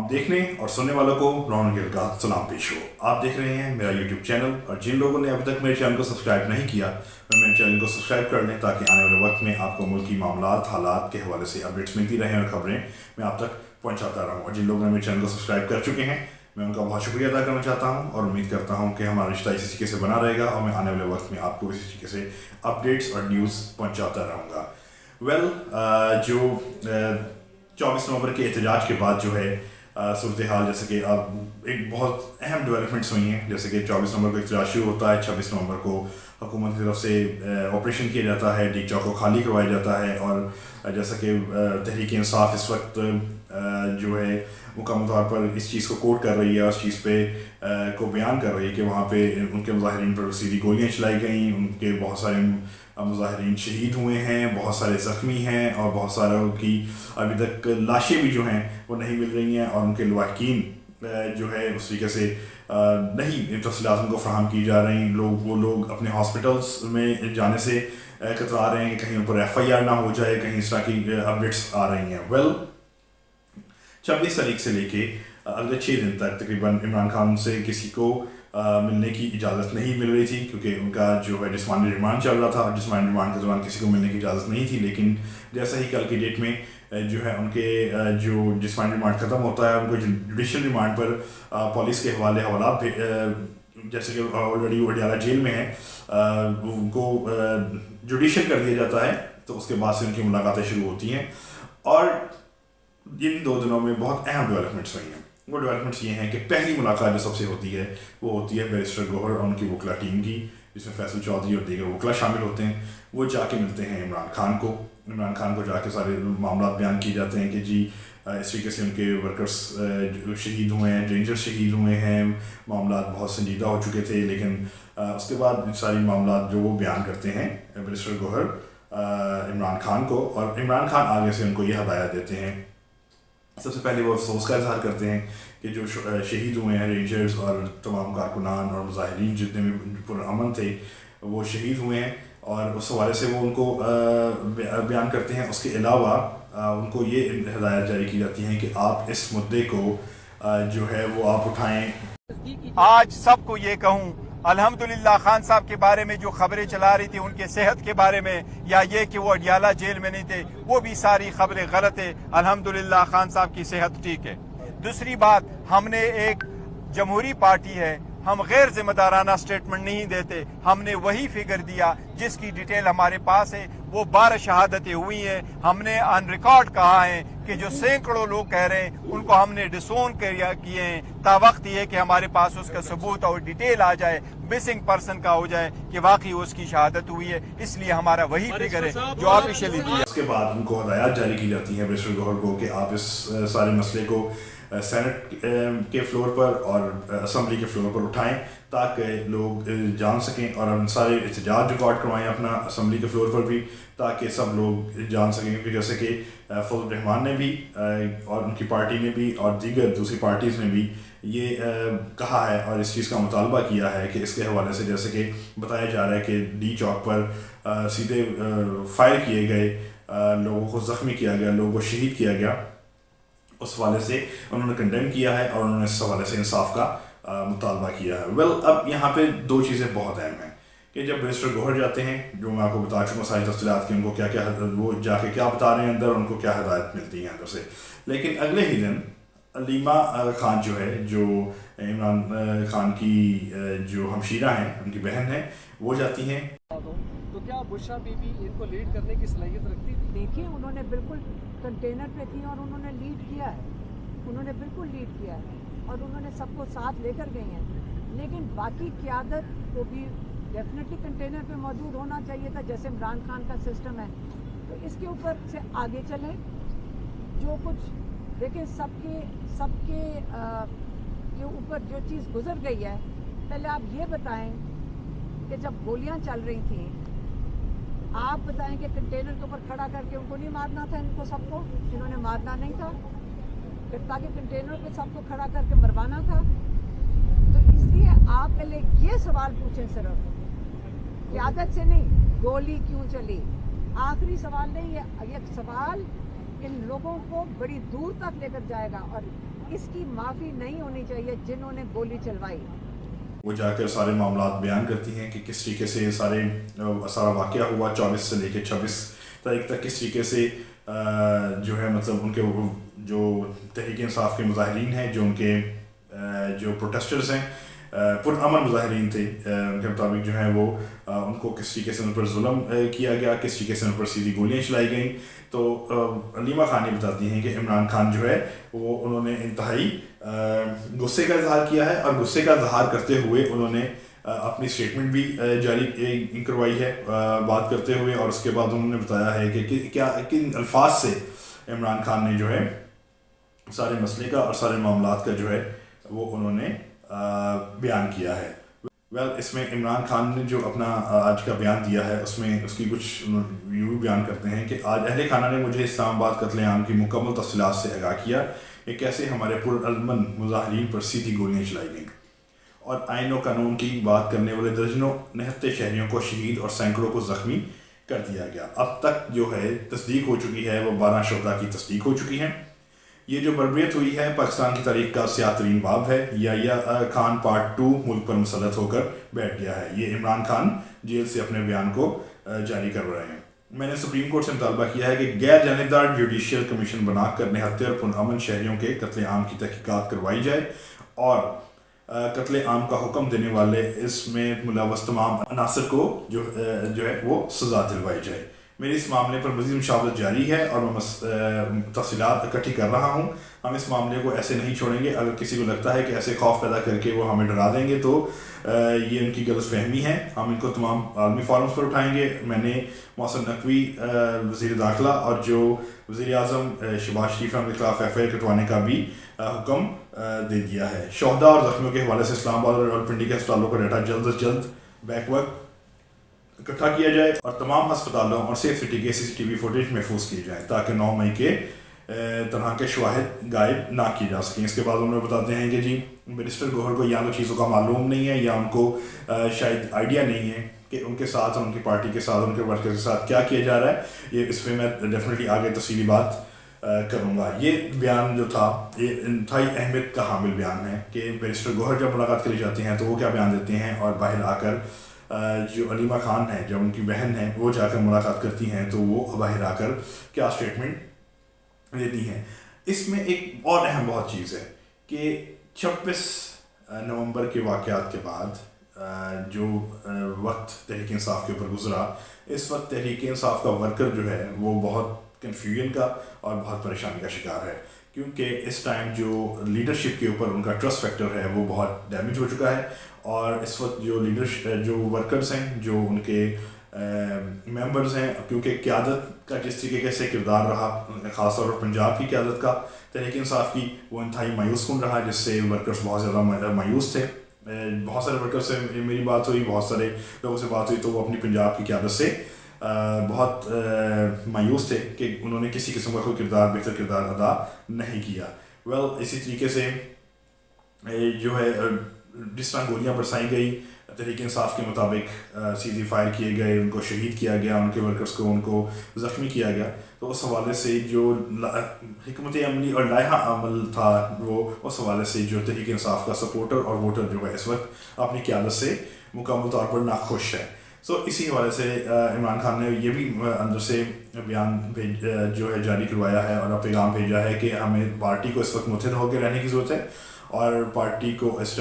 तमाम देखने और सुनने वालों को रौनक गिल का सलाम पेश हो। आप देख रहे हैं मेरा यूट्यूब चैनल, और जिन लोगों ने अभी तक मेरे चैनल को सब्सक्राइब नहीं किया वे मेरे चैनल को सब्सक्राइब कर लें, ताकि आने वाले वक्त में आपको मुल्की मामलात हालात के हवाले से अपडेट्स मिलती रहें और ख़बरें मैं आप तक पहुँचाता रहूँ। और जिन लोगों ने मेरे चैनल को सब्सक्राइब कर चुके हैं मैं उनका बहुत शुक्रिया अदा करना चाहता हूँ, और उम्मीद करता हूँ कि हमारा रिश्ता इसी तरीके से बना रहेगा और मैं आने वाले वक्त में आपको इसी तरीके से अपडेट्स और न्यूज़ पहुँचाता रहूँगा। जो 24 नवंबर के एहतजाज के बाद जो है सूरत हाल, जैसे कि अब एक बहुत अहम डेवलपमेंट्स हुई हैं। जैसे कि 24 नवंबर को एहतजाज शुरू होता है, 26 नवंबर को हुकूमत की तरफ से ऑपरेशन किया जाता है, डी चौक को खाली करवाया जाता है। और जैसा कि तहरीक इंसाफ इस वक्त जो है मुकम्मल तौर पर इस चीज़ को कोट कर रही है और उस चीज़ पे को बयान कर रही है कि वहाँ पे उनके मुजाहिरीन पर सीधी गोलियाँ चलाई गई, उनके बहुत सारे मुजाहिरीन शहीद हुए हैं, बहुत सारे ज़ख्मी हैं, और बहुत सारों की अभी तक लाशें भी जो हैं वो नहीं मिल रही हैं, और उनके लवाहकीन जो है उस तरीके से नहीं तफसीलात उनको फराहम की जा रही। वो लोग अपने हॉस्पिटल्स में जाने से कतरा रहे हैं कि कहीं उन पर FIR ना हो जाए, कहीं इस तरह की अपडेट्स आ रही हैं। 26 तारीख से लेके अगले 6 दिन तक तकरीबन इमरान खान से किसी को मिलने की इजाज़त नहीं मिल रही थी, क्योंकि उनका जो है जिस्मानी रिमांड चल रहा था, और जिस्मानी रिमांड के दौरान किसी को मिलने की इजाज़त नहीं थी। लेकिन जैसे ही कल की डेट में जो है उनके जो जिस्मानी रिमांड ख़त्म होता है, उनको जुडिशल रिमांड पर पुलिस के हवालात जैसे कि ऑलरेडी वो अडियाला जेल में है, उनको जुडिशल कर दिया जाता है, तो उसके बाद से उनकी मुलाकातें शुरू होती हैं। और इन 2 दिनों में बहुत अहम डेवलपमेंट्स हुई हैं। वो डेवलपमेंट्स ये हैं कि पहली मुलाकात जो सबसे होती है वो होती है बैरिस्टर गौहर और उनकी वकला टीम की, जिसमें फैसल चौधरी और दीगर वकला शामिल होते हैं। वो जाके मिलते हैं इमरान खान को जाके सारे मामला बयान किए जाते हैं कि जी इस तरीके से उनके वर्कर्स शहीद हुए हैं, रेंजर्स शहीद हुए हैं, मामला बहुत संजीदा हो चुके थे। लेकिन उसके बाद सारी मामला जो वो बयान करते हैं बैरिस्टर गौहर इमरान खान को, और इमरान खान आगे से उनको ये हदायत देते हैं। सबसे पहले वो अफसोस का इजहार करते हैं कि जो शहीद हुए हैं रेंजर्स और तमाम कारकुनान और मुजाहिरीन जितने भी पुरअमन थे वो शहीद हुए हैं, और उस हवाले से वो उनको बयान करते हैं। उसके अलावा उनको ये हिदायत जारी की जाती है कि आप इस मुद्दे को जो है वो आप उठाएं। आज सबको ये कहूँ, अल्हम्दुलिल्लाह खान साहब के बारे में जो खबरें चला रही थी उनके सेहत के बारे में, या ये कि वो अडियाला जेल में नहीं थे, वो भी सारी खबरें गलत है। अल्हम्दुलिल्लाह खान साहब की सेहत ठीक है। दूसरी बात, हमने एक जमहूरी पार्टी है, हम गैर जिम्मेदाराना स्टेटमेंट नहीं देते। हमने वही फिगर दिया जिसकी डिटेल हमारे पास है। वो 12 शहादतें हुई हैं। हमने ऑन रिकॉर्ड कहा है कि जो सैकड़ों लोग कह रहे हैं उनको हमने डिसोन किए हैं। तावक्त ये कि हमारे पास उसका सबूत और डिटेल आ जाए, मिसिंग पर्सन का हो जाए कि वाकई उसकी शहादत हुई है। इसलिए हमारा वही फिगर है जो ऑफिशियली दिया। उसके बाद उनको हदायत जारी की जाती है बैरिस्टर गौहर को कि आप इस सारे मसले को सेनेट के फ्लोर पर और असम्बली के फ्लोर पर उठाएं, ताकि लोग जान सकें, और हम सारे एहतजाज रिकॉर्ड करवाएं अपना असम्बली के फ्लोर पर भी, ताकि सब लोग जान सकें। क्योंकि जैसे कि फजल रहमान ने भी और उनकी पार्टी ने भी और दीगर दूसरी पार्टीज़ ने भी ये कहा है और इस चीज़ का मुतालबा किया है कि इसके हवाले से, जैसे कि बताया जा रहा है कि डी चौक पर सीधे फायर किए गए, लोगों को ज़ख्मी किया गया, लोगों को शहीद किया गया, उस हवाले से उन्होंने कंडेम किया है और उन्होंने इस हवाले से इंसाफ का मुतालबा किया है। अब यहाँ पे 2 चीज़ें बहुत अहम हैं कि जब बैरिस्टर गौहर जाते हैं, जो मैं आपको बता चुका सारी तफसीलात कि उनको क्या क्या वो जाके क्या बता रहे हैं अंदर, उनको क्या हिदायत मिलती है अंदर से। लेकिन अगले ही दिन अलीमा खान जो है, जो इमरान खान की जो हमशीरा हैं, उनकी बहन है, वो जाती हैं। तो क्या बुशरा बीबी इनको लीड करने की सलाहियत रखती थी? देखिए, उन्होंने बिल्कुल कंटेनर पे थी और उन्होंने लीड किया है, उन्होंने बिल्कुल लीड किया है और उन्होंने सबको साथ लेकर गई हैं। लेकिन बाकी क़यादत को भी डेफिनेटली कंटेनर पे मौजूद होना चाहिए था, जैसे इमरान खान का सिस्टम है। तो इसके ऊपर से आगे चलें, जो कुछ देखें, सबके ये ऊपर जो चीज़ गुजर गई है। पहले आप ये बताएं कि जब गोलियां चल रही थी, आप बताएं कि कंटेनर के ऊपर खड़ा करके उनको नहीं मारना था, इनको सबको इन्होंने मारना नहीं था, फिर ताकि कंटेनर पे सबको खड़ा करके मरवाना था। तो इसलिए आप पहले ये सवाल पूछें, सिर्फ क़यादत से नहीं, गोली क्यों चली। आखिरी सवाल नहीं है, ये सवाल इन लोगों को बड़ी दूर तक लेकर जाएगा। और اس کی معافی نہیں ہونی چاہیے جنہوں نے گولی چلوائی. وہ جا کر سارے معاملات بیان کرتی ہیں کہ کس طریقے سے سارا واقعہ ہوا 24 سے لے کے 26 تاریخ تک، کس طریقے سے جو ہے مطلب ان کے جو تحریک انصاف کے مظاہرین ہیں، جو ان کے جو پروٹیسٹرز ہیں، پرامن مظاہرین تھے، ان کے مطابق جو ہے وہ ان کو کس طریقے سے ان پر ظلم کیا گیا، کس طریقے سے ان پر سیدھی گولیاں چلائی گئیں. تو علیمہ خان یہ بتاتی ہیں کہ عمران خان جو ہے وہ انہوں نے انتہائی غصے کا اظہار کیا ہے، اور غصے کا اظہار کرتے ہوئے انہوں نے اپنی اسٹیٹمنٹ بھی جاری کروائی ہے بات کرتے ہوئے، اور اس کے بعد انہوں نے بتایا ہے کہ کیا کن الفاظ سے عمران خان نے جو ہے سارے مسئلے کا اور سارے معاملات کا جو ہے وہ انہوں نے بیان کیا ہے. اس میں عمران خان نے جو اپنا آج کا بیان دیا ہے اس میں اس کی کچھ یوں بیان کرتے ہیں کہ آج اہل خانہ نے مجھے اسلام آباد قتل عام کی مکمل تفصیلات سے آگاہ کیا کہ کیسے ہمارے پرامن مظاہرین پر سیدھی گولیاں چلائی گئیں، اور آئین و قانون کی بات کرنے والے درجنوں نہتے شہریوں کو شہید اور سینکڑوں کو زخمی کر دیا گیا. اب تک جو ہے تصدیق ہو چکی ہے وہ 12 شہداء کی تصدیق ہو چکی ہیں. یہ جو بربریت ہوئی ہے پاکستان کی تاریخ کا سیاہ ترین باب ہے. یا خان پارٹ 2 ملک پر مسلط ہو کر بیٹھ گیا ہے. یہ عمران خان جیل سے اپنے بیان کو جاری کر رہے ہیں. میں نے سپریم کورٹ سے مطالبہ کیا ہے کہ غیر جانبدار جوڈیشل کمیشن بنا کر نہتے اور پرامن شہریوں کے قتل عام کی تحقیقات کروائی جائے، اور قتل عام کا حکم دینے والے اس میں ملوث تمام عناصر کو جو ہے وہ سزا دلوائی جائے. میری اس معاملے پر مزید مشاورت جاری ہے اور میں تفصیلات اکٹھی کر رہا ہوں. ہم اس معاملے کو ایسے نہیں چھوڑیں گے. اگر کسی کو لگتا ہے کہ ایسے خوف پیدا کر کے وہ ہمیں ڈرا دیں گے تو یہ ان کی غلط فہمی ہے. ہم ان کو تمام عالمی فورمز پر اٹھائیں گے. میں نے محسن نقوی وزیر داخلہ اور جو وزیر اعظم شہباز شریف کے خلاف FIR کٹوانے کا بھی حکم دے دیا ہے. شہداء اور زخمیوں کے حوالے سے اسلام آباد اور راولپنڈی کے ہسپتالوں کا ڈیٹا جلد از جلد بیک وقت اکٹھا کیا جائے اور تمام ہسپتالوں اور سیف سٹی کے CCTV فوٹیج محفوظ کی جائے تاکہ 9 مئی کے طرح کے شواہد غائب نہ کیے جا سکیں. اس کے بعد انہوں نے بتاتے ہیں کہ جی بیرسٹر گوہر کو یا تو چیزوں کا معلوم نہیں ہے یا ان کو شاید آئیڈیا نہیں ہے کہ ان کے ساتھ اور ان کی پارٹی کے ساتھ ان کے ورکر کے ساتھ کیا کیا جا رہا ہے. یہ اس پہ میں ڈیفینیٹلی آگے تفصیلی بات کروں گا. یہ بیان جو تھا یہ انتہائی اہمیت کا حامل بیان ہے کہ بیرسٹر گوہر جب ملاقات کے لیے جاتے ہیں تو وہ کیا بیان دیتے ہیں، اور باہر آ کر جو علیمہ خان ہے جب ان کی بہن ہے وہ جا کر ملاقات کرتی ہیں تو وہ باہر آ کر کیا اسٹیٹمنٹ دیتی ہیں. اس میں ایک اور اہم بہت چیز ہے کہ 26 نومبر کے واقعات کے بعد جو وقت تحریک انصاف کے اوپر گزرا، اس وقت تحریک انصاف کا ورکر جو ہے وہ بہت کنفیوژن کا اور بہت پریشانی کا شکار ہے، کیونکہ اس ٹائم جو لیڈرشپ کے اوپر ان کا ٹرسٹ فیکٹر ہے وہ بہت ڈیمیج ہو چکا ہے. اور اس وقت جو ورکرز ہیں، جو ان کے ممبرز ہیں، کیونکہ قیادت کا جس طریقے سے کردار رہا خاص طور پر پنجاب کی قیادت کا تحریک انصاف کی، وہ انتہائی مایوس کن رہا، جس سے ورکرز بہت زیادہ مایوس تھے. بہت سارے ورکر سے میری بات ہوئی، بہت سارے لوگوں سے بات ہوئی تو وہ اپنی پنجاب کی قیادت سے بہت مایوس تھے کہ انہوں نے کسی قسم کا کوئی بہتر کردار ادا نہیں کیا. اسی طریقے سے جو ہے جس طرح گولیاں برسائی گئی تحریک انصاف کے مطابق سیدھی فائر کیے گئے، ان کو شہید کیا گیا، ان کے ورکرز کو ان کو زخمی کیا گیا، تو اس حوالے سے جو حکمت عملی اور لائحہ عمل تھا وہ اس حوالے سے جو تحریک انصاف کا سپورٹر اور ووٹر جو ہے اس وقت اپنی قیادت سے مکمل طور پر ناخوش ہے. اسی حوالے سے عمران خان نے یہ بھی اندر سے بیان جو ہے جاری کروایا ہے اور پیغام بھیجا ہے کہ ہمیں پارٹی کو اس وقت متحد ہو کے رہنے کی ضرورت ہے، اور پارٹی کو اس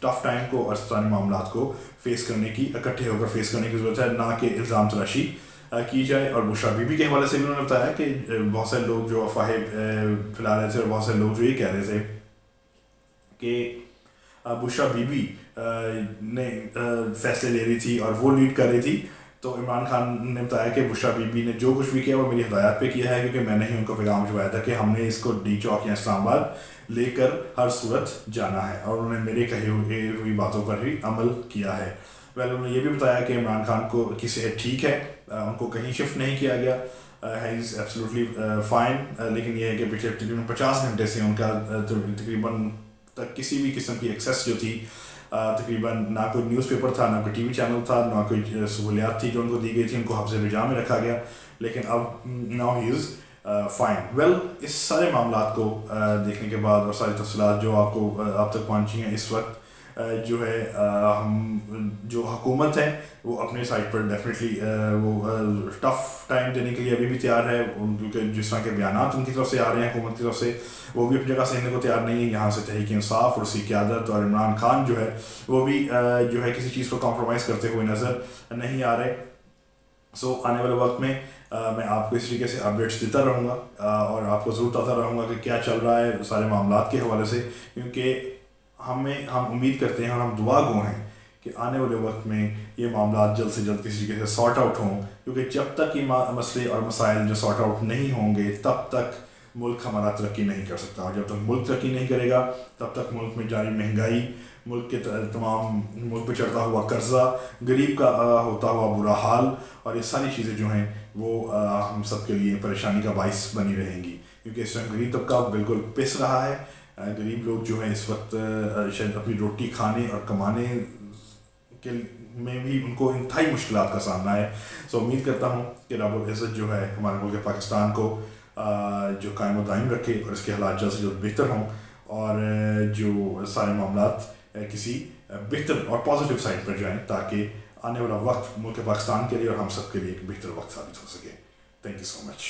ٹف ٹائم کو اور اسلامی معاملات کو فیس کرنے کی اکٹھے ہو کر فیس کرنے کی ضرورت ہے، نہ کہ الزام تراشی کی جائے. اور بشرا بی بی کے حوالے سے بھی انہوں نے بتایا کہ بہت سارے لوگ جو افواہیں پھیلا رہے تھے اور بہت سارے لوگ جو یہ کہہ رہے تھے کہ بشرا بی بی نے فیصلے لے رہی تھی اور وہ لیڈ کر رہی تھی، تو عمران خان نے بتایا کہ بشرا بی بی نے جو کچھ بھی کیا وہ میری ہدایات پہ کیا ہے، کیونکہ میں نے ہی ان کو پیغام بھجوایا تھا کہ ہم نے اس کو ڈی چوک یا اسلام آباد لے کر ہر صورت جانا ہے، اور انہوں نے میرے کہی ہوئی باتوں پر ہی عمل کیا ہے. انہوں نے یہ بھی بتایا کہ عمران خان کی صحت ٹھیک ہے، ان کو کہیں شفٹ نہیں کیا گیا، ہی از ایبسلیوٹلی فائن، لیکن یہ ہے کہ پچھلے تقریباً 50 گھنٹے سے ان کا تقریباً تک کسی بھی قسم کی ایکسیس جو تھی، تقریباً نہ کوئی نیوز پیپر تھا، نہ کوئی ٹی وی چینل تھا، نہ کوئی سہولیات تھی جو ان کو دی گئی تھی، ان کو حفظ بجا میں رکھا گیا. لیکن اب now he is fine. Well, इस सारे मामलात को देखने के बाद और सारी तफसीलात जो आप तक पहुँची हैं इस वक्त, जो है हम जो हुकूमत है वो अपने साइड पर डेफिनेटली वो टफ़ टाइम देने के लिए अभी भी तैयार है, क्योंकि जिस तरह के बयानात उनकी तरफ से आ रहे हैं हुकूमत की तरफ से, वो भी अपनी जगह से हिलने को तैयार नहीं है। यहाँ से तहरीक इंसाफ और उसकी क़यादत और इमरान खान जो है वो भी जो है किसी चीज़ पर कॉम्प्रोमाइज़ करते हुए नज़र नहीं आ रहे। सो आने वाले वक्त में मैं आपको इस तरीके से अपडेट्स देता रहूँगा और आपको ज़रूर बताता रहूँगा कि क्या चल रहा है सारे मामलात के हवाले से, क्योंकि हम उम्मीद करते हैं और हम दुआ गो हैं कि आने वाले वक्त में ये मामला जल्द से जल्द किसी तरीके से सॉर्ट आउट हों, क्योंकि जब तक ये मसले और मसाइल जो सॉर्ट आउट नहीं होंगे तब तक मुल्क हमारा तरक्की नहीं कर सकता, और जब तक मुल्क तरक्की नहीं करेगा तब तक मुल्क में जारी महंगाई, मुल्क के तमाम मुल्क पर चढ़ता हुआ कर्जा, गरीब का होता हुआ बुरा हाल और ये सारी चीज़ें जो हैं वो हम सब के लिए परेशानी का बाइस बनी रहेंगी, क्योंकि इस टाइम गरीब तबका बिल्कुल पिस रहा है। गरीब लोग जो हैं इस वक्त शायद अपनी रोटी खाने और कमाने के में भी उनको इंतहाई मुश्किलात का सामना है। सो उम्मीद करता हूँ कि रब्बुल इज़्ज़त जो है हमारे मुल्क पाकिस्तान को जो कायम दायम रखे और इसके हालात जल्द से जल्द बेहतर हों और जो सारे मामलात किसी बेहतर और पॉजिटिव साइड पर जाएं, ताकि आने वाला वक्त मुल्क पाकिस्तान के लिए और हम सब के लिए एक बेहतर वक्त साबित हो सके। Thank you so much.